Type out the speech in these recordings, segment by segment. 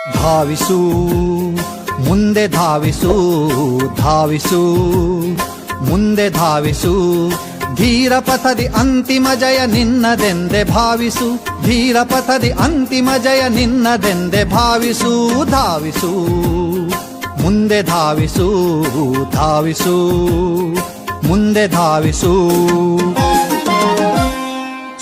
ಧಾವಿಸು ಮುಂದೆ ಧಾವಿಸು ಧಾವಿಸು ಮುಂದೆ ಧಾವಿಸು ಧೀರ ಪಥದಿ ಅಂತಿಮ ಜಯ ನಿನ್ನದೆಂದೆ ಭಾವಿಸು ಧೀರ ಪಥದಿ ಅಂತಿಮ ಜಯ ನಿನ್ನದೆಂದೆ ಭಾವಿಸು ಧಾವಿಸು ಮುಂದೆ ಧಾವಿಸು ಧಾವಿಸು ಮುಂದೆ ಧಾವಿಸು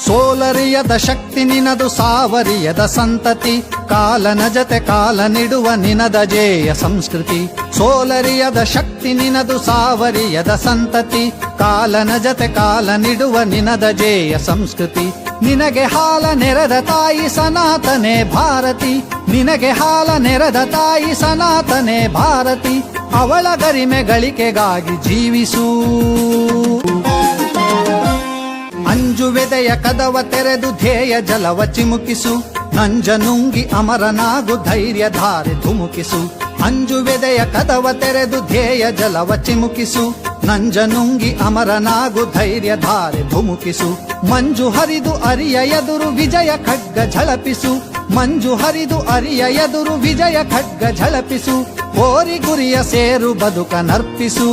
ಸೋಲರಿಯದ ಶಕ್ತಿ ನಿನದು ಸಾವರಿಯದ ಸಂತತಿ ಕಾಲನ ಜತೆ ಕಾಲ ನೀಡುವ ನಿನದ ಜೇಯ ಸಂಸ್ಕೃತಿ ಸೋಲರಿಯದ ಶಕ್ತಿ ನಿನದು ಸಾವರಿಯದ ಸಂತತಿ ಕಾಲನ ಜತೆ ಕಾಲ ನೀಡುವ ನಿನದ ಜೇಯ ಸಂಸ್ಕೃತಿ ನಿನಗೆ ಹಾಲ ನೆರೆದ ತಾಯಿ ಸನಾತನೆ ಭಾರತಿ ನಿನಗೆ ಹಾಲ ನೆರೆದ ತಾಯಿ ಸನಾತನೆ ಭಾರತಿ ಅವಳ ಗರಿಮೆ ಗಳಿಕೆಗಾಗಿ ಜೀವಿಸು ಅಂಜುವೆದೆಯ ಕದವ ತೆರೆದು ಧ್ಯೇಯ ಜಲವ ಚಿಮುಕಿಸು ನಂಜನುಂಗಿ ಅಮರನಾಗು ಧೈರ್ಯ ಧಾರೆ ಧುಮುಕಿಸು ಅಂಜುವೆದೆಯ ಕದವ ತೆರೆದು ಧ್ಯೇಯ ಜಲವ ಚಿಮುಕಿಸು ನಂಜನುಂಗಿ ಅಮರನಾಗು ಧೈರ್ಯ ಧಾರೆ ಧುಮುಕಿಸು ಮಂಜು ಹರಿದು ಅರಿಯ ಎದುರು ವಿಜಯ ಖಡ್ಗ ಝಳಪಿಸು ಮಂಜು ಹರಿದು ಅರಿಯ ಎದುರು ವಿಜಯ ಖಡ್ಗ ಝಳಪಿಸು ಕೋರಿ ಗುರಿಯ ಸೇರು ಬದುಕ ನರ್ಪಿಸು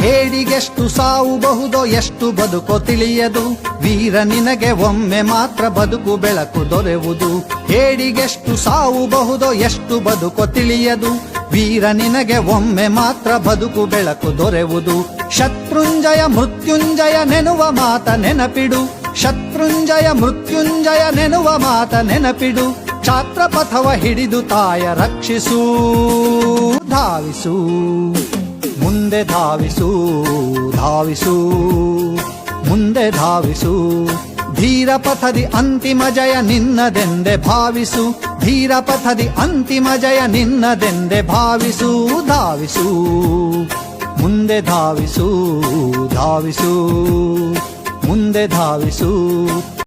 ಹೇಡಿಗೆಷ್ಟು ಸಾವು ಬಹುದೋ ಎಷ್ಟು ಬದುಕೋ ತಿಳಿಯದು ವೀರ ನಿನಗೆ ಒಮ್ಮೆ ಮಾತ್ರ ಬದುಕು ಬೆಳಕು ದೊರೆಯುವುದು ಹೇಡಿಗೆಷ್ಟು ಸಾವು ಬಹುದೋ ಎಷ್ಟು ಬದುಕೋ ತಿಳಿಯದು ವೀರ ನಿನಗೆ ಒಮ್ಮೆ ಮಾತ್ರ ಬದುಕು ಬೆಳಕು ದೊರೆಯುವುದು ಶತ್ರುಂಜಯ ಮೃತ್ಯುಂಜಯ ನೆನುವ ಮಾತ ನೆನಪಿಡು ಶತ್ರುಂಜಯ ಮೃತ್ಯುಂಜಯ ನೆನುವ ಮಾತ ನೆನಪಿಡು ಛಾತ್ರ ಪಥವ ಹಿಡಿದು ತಾಯ ರಕ್ಷಿಸು ಧಾವಿಸು ಮುಂದೆ ಧಾವಿಸು ಧಾವಿಸು ಮುಂದೆ ಧಾವಿಸು ಧೀರ ಪಥದಿ ಅಂತಿಮ ಜಯ ನಿನ್ನದೆಂದೆ ಭಾವಿಸು ಧೀರ ಪಥದಿ ಅಂತಿಮ ಜಯ ನಿನ್ನದೆಂದೆ ಭಾವಿಸು ಧಾವಿಸು ಮುಂದೆ ಧಾವಿಸು ಧಾವಿಸು ಮುಂದೆ ಧಾವಿಸು